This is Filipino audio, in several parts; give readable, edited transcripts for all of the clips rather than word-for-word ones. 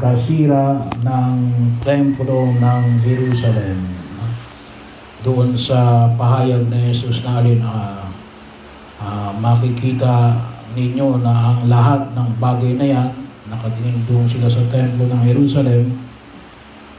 pagkasira ng templo ng Jerusalem. Doon sa pahayag na Jesus na alin, makikita ninyo na ang lahat ng bagay na yan, nakatingin doon sila sa templo ng Jerusalem,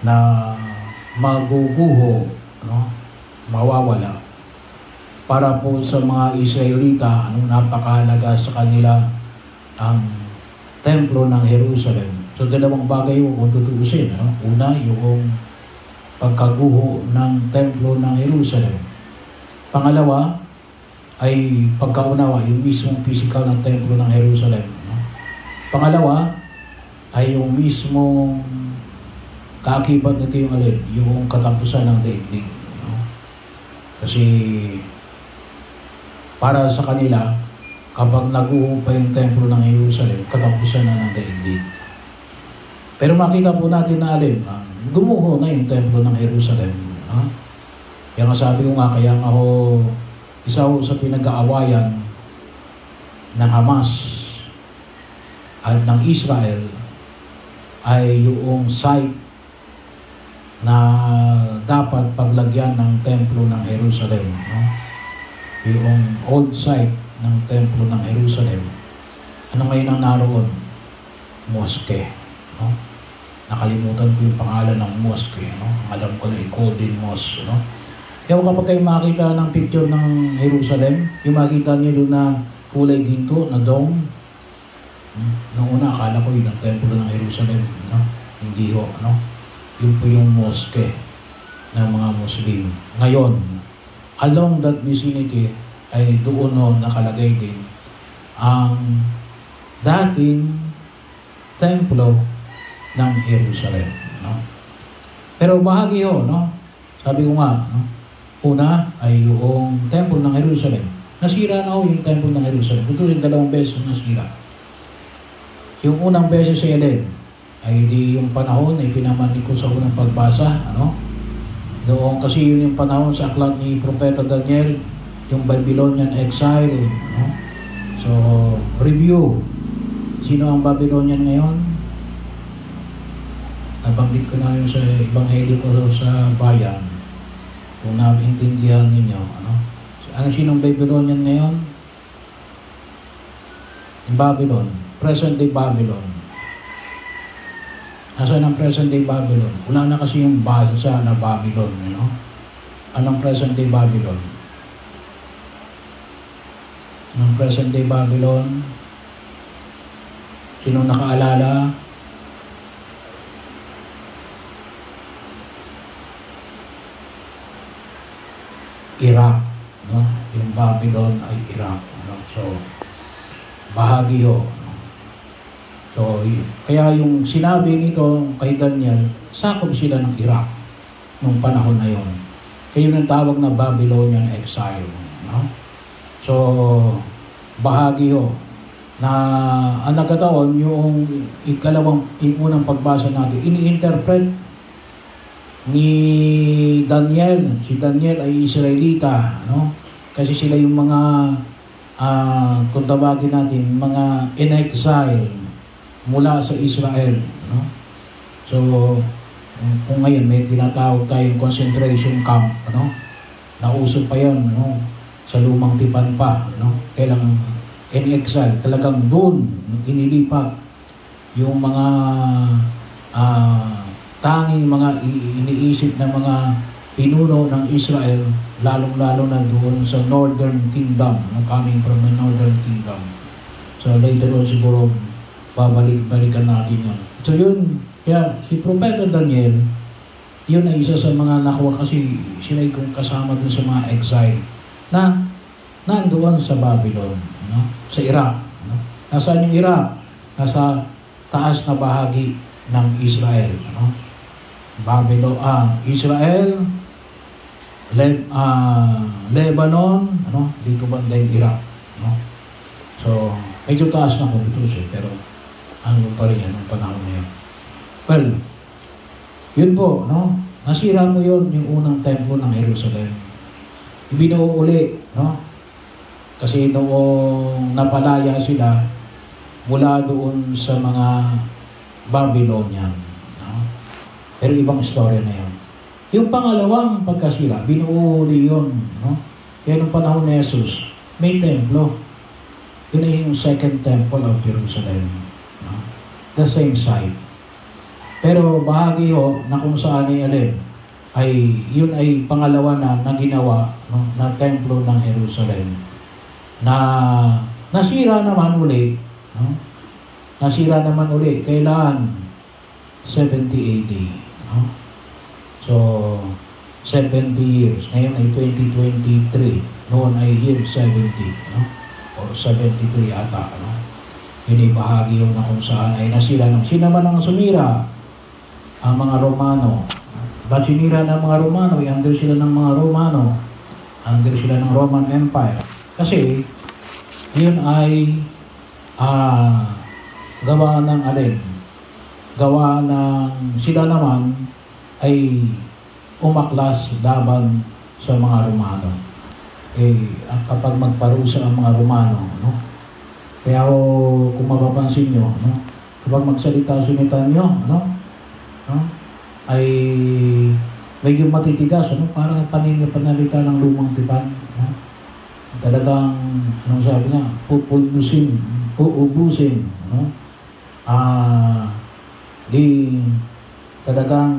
na maguguho, mawawala. Para po sa mga Israelita, anong napakahalaga sa kanila ang templo ng Jerusalem. So dalawang bagay yung kung tutuusin. Una, yung pagkaguho ng templo ng Jerusalem. Pangalawa, ay pagkaunawa, yung mismong physical ng templo ng Jerusalem. Pangalawa, ay yung mismong kaakibat nito yung alin, yung katapusan ng daigdig. Kasi para sa kanila, kapag naguho pa yung templo ng Jerusalem, katapusan na ng daigdig. Pero makita po natin na alin, gumuho na yung templo ng Jerusalem. Kaya nga sabi ko nga, kaya nga isa sa pinag-aawayan ng Hamas at ng Israel ay yung site na dapat paglagyan ng templo ng Jerusalem. Yung old site ng templo ng Jerusalem. Ano ngayon ang naroon? Mosque. Nakalimutan ko yung pangalan ng mosque. Alam ko na Golden Mosque. Kaya kapag kayo makita ng picture ng Jerusalem, yung makita niyo doon na kulay ginto, na dome. Noong una, akala ko yun ang templo ng Jerusalem. Hindi ho. Yun po yung mosque ng mga Muslim. Ngayon, along that vicinity, ay doon nakalagay din ang dating templo ng Jerusalem. Pero bahagi sabi ko nga, una ay yung templo ng Jerusalem. Nasira na yung templo ng Jerusalem. Ito yung 2 beses nasira. Yung unang beses sa Eden, ay di yung panahon ay pinamani ko sa unang pagbasa. Noong kasi yun yung panahon sa aklat ni Propeta Daniel, yung Babylonian exile. So, review. Sino ang Babylonian ngayon? Nabanggit ko na yun sa Ebanghelyo ko sa bayan. Kung naintindihan ninyo. Sinong Babylonian ngayon? Yung Babylon. Present day Babylon. Nasaan ang present day Babylon? Wala na kasi yung basa na Babylon. Anong present day Babylon? Anong present day Babylon? Sino nakaalala? Iraq. Yung Babylon ay Iraq. So, bahagi ho. So, kaya yung sinabi nito kay Daniel, sakop sila ng Iraq nung panahon na yon. Kaya yun ang tawag na Babylonian exile. So, bahagi ho na ang nagkataon yung unang pagbasa natin, ini-interpret ni Daniel. Si Daniel ay Israelita, kasi sila yung mga kung tawagin natin, mga in-exile mula sa Israel. So, kung ngayon may tinatawag tayong concentration camp, nauso pa yan, sa lumang tipan pa, kailang in-exile, talagang doon inilipat yung mga tanging mga iniisip ng mga pinuno ng Israel, lalong-lalo na doon sa Northern Kingdom, coming from the Northern Kingdom. So later on siguro, babalik-balikan natin yun. So yun, kaya si Propeta Daniel, yun ay isa sa mga nakuha kasi sila yung kasama dun sa mga exile na nandoon sa Babylon, sa Iraq. Nasaan yung Iraq? Nasa taas na bahagi ng Israel. Babylon, Israel, Lebanon, dito banda yung Iraq. So, medyo taas na kung ito siya, pero ano pa rin yan, ang panahon na yun. Well, yun po, nasira mo yun, yung unang templo ng Jerusalem. Ibinuo uli, kasi noong napalaya sila mula doon sa mga Babylonian. No? Pero ibang istorya na yun. Yung pangalawang pagkasira, binuo uli yun. No? Kaya nung panahon ni Jesus, may templo. Yun ay yung second temple of Jerusalem. No? The same site. Pero bahagi ho na kung saan ay alin, ay yun ay pangalawa na ginawa, no, na templo ng Jerusalem. Na nasira naman uli. No? Nasira naman uli. Kailan? 70 AD. No? So, 70 years. Ngayon ay 2023. Noon ay year 70. No? Or 73 ata. No? Yun ay bahagi yung na kung saan ay nasira ng sino man ang sumira? Ang mga Romano. Ba't sinira ng mga Romano? Under sila ng mga Romano. Under sila ng Roman Empire. Kasi, yun ay gawa ng alin? Gawa ng sila naman ay umaklas laban sa mga Romano. Kapag magparusa ang mga Romano, no? Kaya kung mapapansin nyo, no? Kapag magsalita si Netanyahu, no? No? Ay medyo matitigas, no? Parang panalita ng lumang tipan. No? Talagang, anong sabi niya, uubusin, no? Di talagang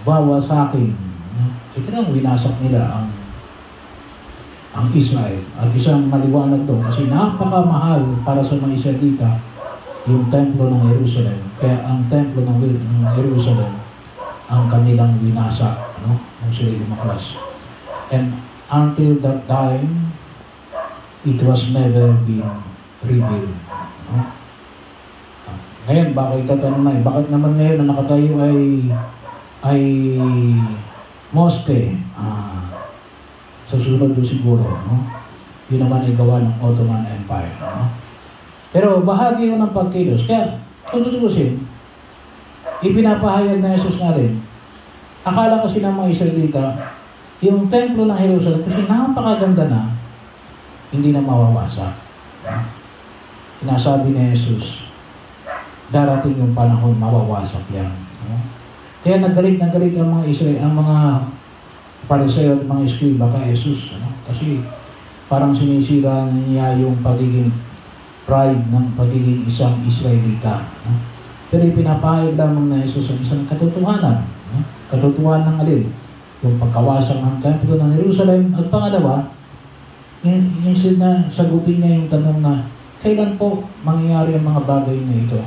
wawasakin. No? Ito lang winasak nila ang Israel. At isang maliwanag doon kasi napakamahal para sa mga Israelita yung templo ng Jerusalem. Kaya ang templo ng Jerusalem ang kanilang winasak, no? Nung sila umaklas. And until that time, it was never been rebuilt. No? Ngayon, bakit tatanong na, bakit naman ngayon na nakatayo ay mosque? Sa sunod doon siguro, no? Yun naman ay gawa ng Ottoman Empire. No? Pero bahagi yun ng pagkilos. Kaya, kung tutusin, ipinapahayag na Jesus na rin. Akala kasi ng mga Israelita, yung templo ng Jerusalem, kasi napakaganda na, hindi na mawawasak. Sinasabi ni Jesus, darating yung panahon, mawawasak yan. No? Kaya nagalit ang mga Israel, ang mga Pariseo at mga Eskriba kay Jesus. Ano? Kasi parang sinisira niya yung pagiging pride ng pagiging isang Israelita. No? Pero ipinapahayag lamang na Jesus ang isang katotohanan. No? Katotohanan ng alin? Yung pagkawasak ng templo ng Jerusalem. At pangalawa, yung sagutin niya yung tanong na, kailan po mangyayari ang mga bagay na ito?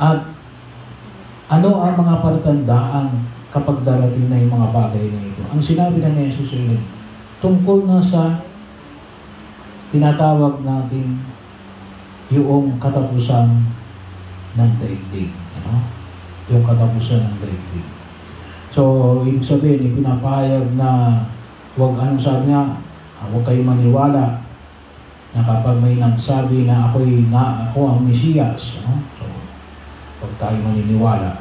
At ano ang mga palatandaan kapag darating na yung mga bagay na ito? Ang sinabi na ni Jesus ay tungkol na sa tinatawag natin yung katapusan ng daigdig. Ano? Yung katapusan ng daigdig. So, ibig sabihin, ipinapahayag na huwag, anong sabi nga, huwag kayo maniwala na kapag may nagsabi na ako ang Mesiyas. Ano? So, huwag tayo maniniwala.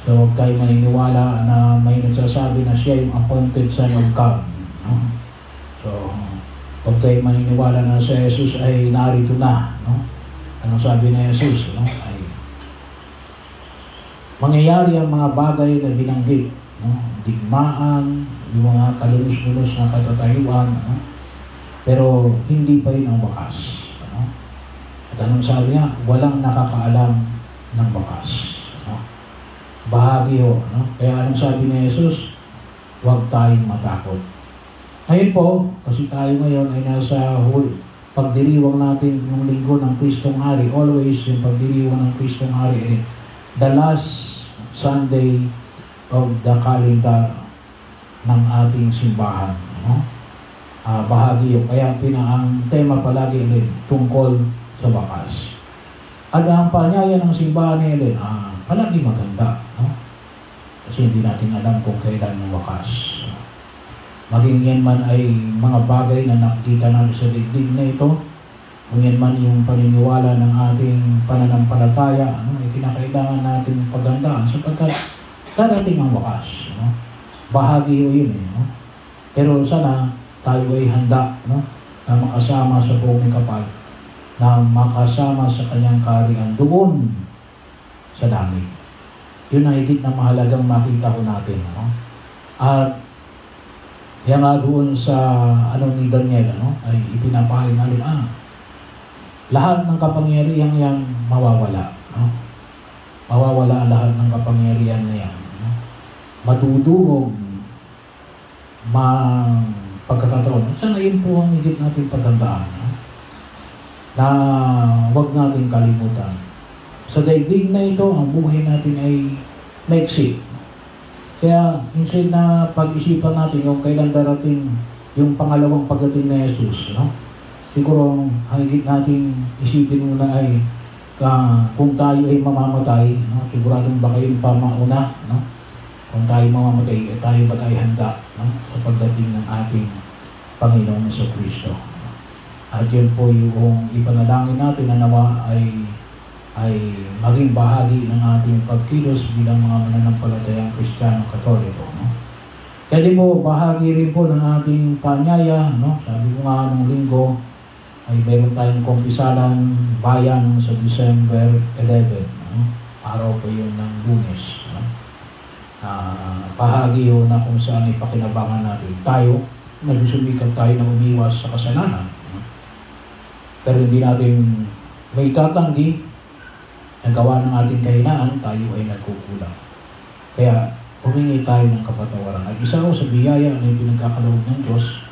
So, huwag tayo maniniwala na may nagsasabi na siya yung appointed son of God. No? So, huwag tayo maniniwala na si Jesus ay narito na. No? Anong sabi ni Jesus? No? Ay mangyayari ang mga bagay na binanggit. No? Digmaan, yung mga kalunos-lunos na katatayuan. No? Pero hindi pa yun ang wakas. No? At anong sabi niya? Walang nakakaalam ng wakas. Bahagi ho. No? Kaya anong sabi ni Jesus? Huwag tayong matakot. Ngayon po, kasi tayo ngayon ay nasa pagdiriwang natin ng linggo ng Kristong Hari. Always yung pagdiriwang ng Kristong Hari. The last Sunday of the calendar ng ating simbahan. No? Bahagi ho. Kaya ang tema palagi ulit tungkol sa wakas. At ang panyaya ng simbahan nila, palagi maganda. No? Kasi hindi natin alam kung kailan ng wakas. Maging yan man ay mga bagay na nakikita namin sa digdig na ito, kung yan man yung paniniwala ng ating pananampalataya, ano, ay kinakailangan natin pagandaan sapagkat darating ang wakas. No? Bahagi o yun. No? Pero sana tayo ay handa, no? Na makasama sa buong kapal, na makasama sa kanyang kaharian doon sa langit. Yun ang higit na mahalagang makita ko natin. No? At kaya nga doon sa ni Daniel, ay ipinapahayag natin, lahat ng kapangyarihan yan mawawala. No? Mawawala lahat ng kapangyarihan na yan. No? Madudurog, pagkakataon. Sana yun po ang higit natin pagtandaan. No? Na huwag natin kalimutan. Sa daigdig na ito, ang buhay natin ay maiksi. Kaya, instead na pag-isipan natin kung kailan darating yung pangalawang pagdating na Jesus, no? Siguro, ang higit natin isipin muna ay kung tayo ay mamamatay, no? Siguradong baka yung pamauna, no? Kung tayo mamamatay, tayo ba tayo handa, no? Sa pagdating ng ating Panginoong Jesucristo. At yun po yung ipanalangin natin na nawa ay maging bahagi ng ating pagkilos bilang mga mananampalatayang Kristiyano Katoliko. No? Kaya din po, bahagi rin po ng ating paanyaya. No? Sabi ko nga nung linggo, ay meron tayong kumpisalan bayan sa December 11. No? Araw po yun ng Lunes. No? Bahagi yun na kung saan ipakinabangan natin. Tayo, nagsusumikat tayo na umiwas sa kasalanan. No? Pero hindi natin may tatanggi na gawa ng ating kahinaan, tayo ay nagkukulang. Kaya, humingi tayo ng kapatawaran. At isa ko sa biyaya na pinagkakaloob ng Diyos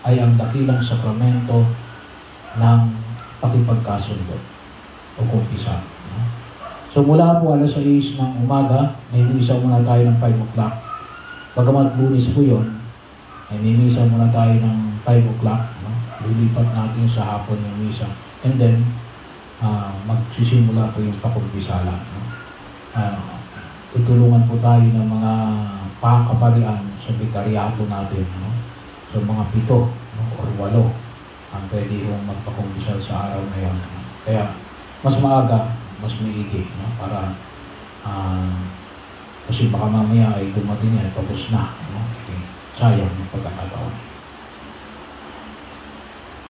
ay ang dakilang sakramento ng pakipagkasundo o kumpisa. So mula po alas 6 ng umaga, may misa muna tayo ng 5 o'clock. Bagamat Lunes po yun, ay may misa muna tayo ng 5 o'clock. Lilipat natin sa hapon yung misa. And then, magsisimula po yung pakumpisala. Tutulungan po tayo ng mga pakaparian sa bikaryato natin. No? So mga 7 or 8 ang pwede yung magpakumpisal sa araw na yun. Kaya mas maaga, mas maigi. No? Para kasi baka mamaya ay dumating yan, tapos na. No? Okay. Sayang yung pagkakataon.